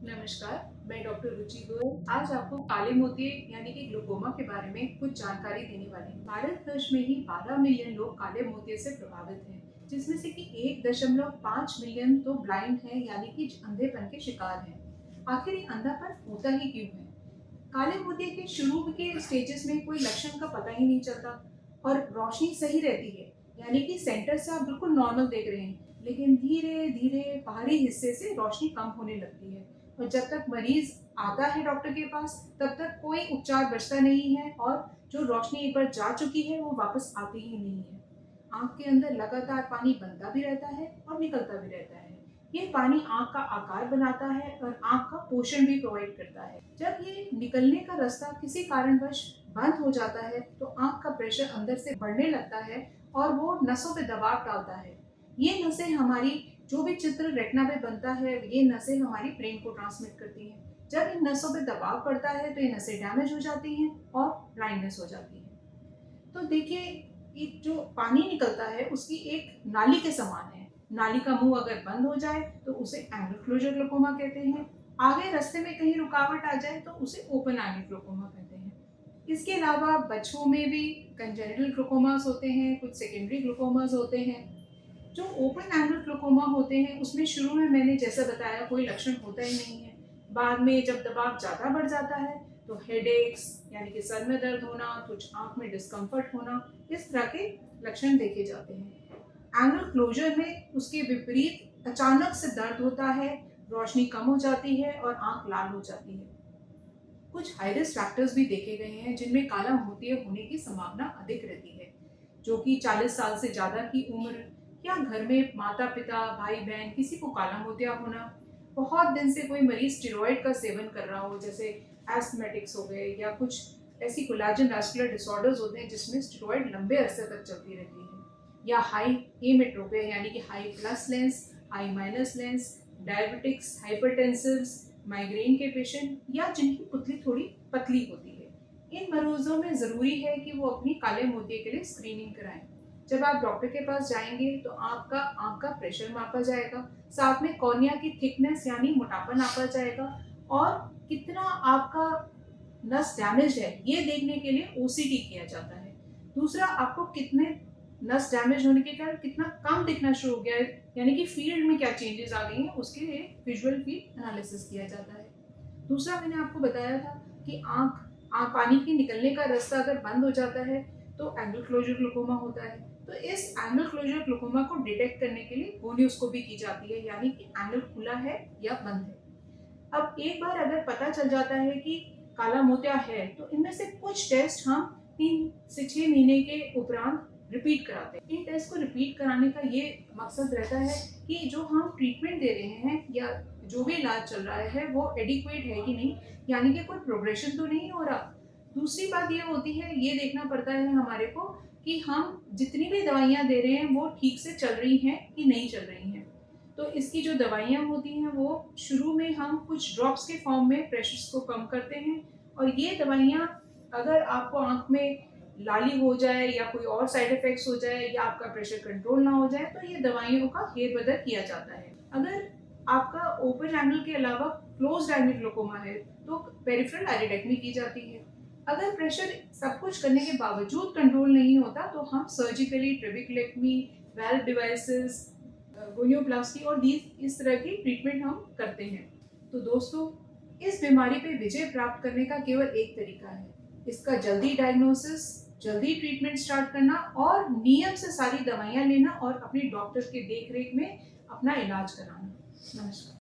नमस्कार, मैं डॉक्टर रुचि गोयल आज आपको काले मोतिये यानी कि ग्लूकोमा के बारे में कुछ जानकारी देने वाली हूँ। भारत वर्ष में ही 12 मिलियन लोग काले मोतिये से प्रभावित हैं, जिसमें से कि 1.5 मिलियन तो ब्लाइंड हैं यानी कि अंधेपन के शिकार हैं। आखिर ये अंधापन होता ही क्यों है? काले मोतिये के शुरू के स्टेजेस में कोई लक्षण का पता ही नहीं चलता और रोशनी सही रहती है, यानी कि सेंटर से आप बिल्कुल नॉर्मल देख रहे हैं, लेकिन धीरे धीरे बाहरी हिस्से से रोशनी कम होने लगती है और जब तक मरीज आता है डॉक्टर के पास तब तक कोई उपचार बचता नहीं है और जो रोशनी एक बार जा चुकी है वो वापस आती ही नहीं है। आंख के अंदर लगातार पानी बनता भी रहता है और निकलता भी रहता है। ये पानी आंख का आकार बनाता है और आंख का पोषण भी प्रोवाइड करता है। जब ये निकलने का रास्ता किसी कारणवश बंद हो जाता है तो आंख का प्रेशर अंदर से बढ़ने लगता है और वो नसों पे दबाव डालता है। ये नसें हमारी जो भी चित्र रेटिना पे बनता है, ये नसें हमारी ब्रेन को ट्रांसमिट करती हैं। जब इन नसों पे दबाव पड़ता है तो ये नसें डैमेज हो जाती हैं और ब्लाइंडनेस हो जाती है। तो देखिए, ये जो पानी निकलता है उसकी एक नाली के समान है। नाली का मुंह अगर बंद हो जाए तो उसे एंगल क्लोजर ग्लूकोमा कहते हैं। आगे रास्ते में कहीं रुकावट आ जाए तो उसे ओपन एंगल ग्लूकोमा कहते हैं। इसके अलावा बच्चों में भी कंजेनिटल ग्लूकोमास होते हैं, कुछ सेकेंडरी ग्लूकोमास होते हैं। जो ओपन एंगल ग्लूकोमा होते हैं उसमें शुरू में मैंने जैसा बताया कोई लक्षण होता ही नहीं है। बाद में जब दबाव ज़्यादा बढ़ जाता है तो हेडेक्स यानी कि सर में दर्द होना, कुछ आंख में डिस्कम्फर्ट होना, इस तरह के लक्षण देखे जाते हैं। एंगल क्लोजर में उसके विपरीत अचानक से दर्द होता है, रोशनी कम हो जाती है और आंख लाल हो जाती है। कुछ हाई रिस्क फैक्टर्स भी देखे गए हैं जिनमें काला मोतिया होने की संभावना अधिक रहती है, जो कि 40 साल से ज़्यादा की उम्र या घर में माता पिता भाई बहन किसी को काला मोतिया होना, बहुत दिन से कोई मरीज स्टेरॉइड का सेवन कर रहा हो, जैसे एस्थमेटिक्स हो गए या कुछ ऐसी कोलाजन वैस्कुलर डिसऑर्डर्स होते हैं जिसमें स्टेरॉइड लंबे अरसे तक चलती रहती है, या हाई हेमेटोपिया यानी कि high plus lens, high minus lens, diabetics, hypertensives, migraine के पेशेंट या जिनकी पुतली थोड़ी पतली होती है। इन मरीजों में ज़रूरी है कि वो अपनी काले मोतिये के लिए स्क्रीनिंग कराएं। जब आप डॉक्टर के पास जाएंगे तो आपका आंख का प्रेशर मापा जाएगा, साथ में कॉर्निया की थिकनेस यानी मोटापा नापा जाएगा और कितना आपका नस डैमेज है ये देखने के लिए ओसीटी किया जाता है। दूसरा, आपको कितने नस डैमेज होने के कारण कितना कम दिखना शुरू हो गया है, यानी कि फील्ड में क्या चेंजेस आ गई हैं, उसके लिए विजुअल फील्ड एनालिसिस किया जाता है। दूसरा, मैंने आपको बताया था कि पानी के निकलने का रास्ता अगर बंद हो जाता है तो एंगल क्लोजर ग्लूकोमा होता है। तो इस एंगल क्लोजर ग्लूकोमा को डिटेक्ट करने के लिए गोनियोस्कोपी की जाती है, यानी कि एंगल खुला है या बंद है। अब एक बार अगर पता चल जाता है कि काला मोतिया है तो इनमें से कुछ टेस्ट हम 3 से 6 महीने के उपरांत रिपीट कराते हैं। इन टेस्ट को रिपीट कराने का ये मकसद रहता है कि जो हम ट्रीटमेंट दे रहे हैं या जो भी इलाज चल रहा है वो एडिक्वेट है कि नहीं, यानी कि कोई प्रोग्रेशन तो नहीं हो रहा। दूसरी बात ये होती है, ये देखना पड़ता है हमारे को कि हम जितनी भी दवाइयाँ दे रहे हैं वो ठीक से चल रही हैं कि नहीं चल रही हैं। तो इसकी जो दवाइयाँ होती हैं वो शुरू में हम कुछ ड्रॉप्स के फॉर्म में प्रेशर्स को कम करते हैं और ये दवाइयाँ अगर आपको आँख में लाली हो जाए या कोई और साइड इफ़ेक्ट्स हो जाए या आपका प्रेशर कंट्रोल ना हो जाए तो ये दवाइयों का फेरबदल किया जाता है। अगर आपका ओपन एंगल के अलावा क्लोज्ड एंगल ग्लूकोमा है तो पेरिफेरल आइरिडेक्टमी की जाती है। अगर प्रेशर सब कुछ करने के बावजूद कंट्रोल नहीं होता तो हम सर्जिकली ट्रेबेकुलेक्टमी, वेल्व डिवाइसेस, गोनियोप्लास्टी और इस तरह की ट्रीटमेंट हम करते हैं। तो दोस्तों, इस बीमारी पे विजय प्राप्त करने का केवल एक तरीका है, इसका जल्दी डायग्नोसिस, जल्दी ट्रीटमेंट स्टार्ट करना और नियम से सारी दवाइयाँ लेना और अपने डॉक्टर के देख रेख में अपना इलाज कराना। नमस्कार।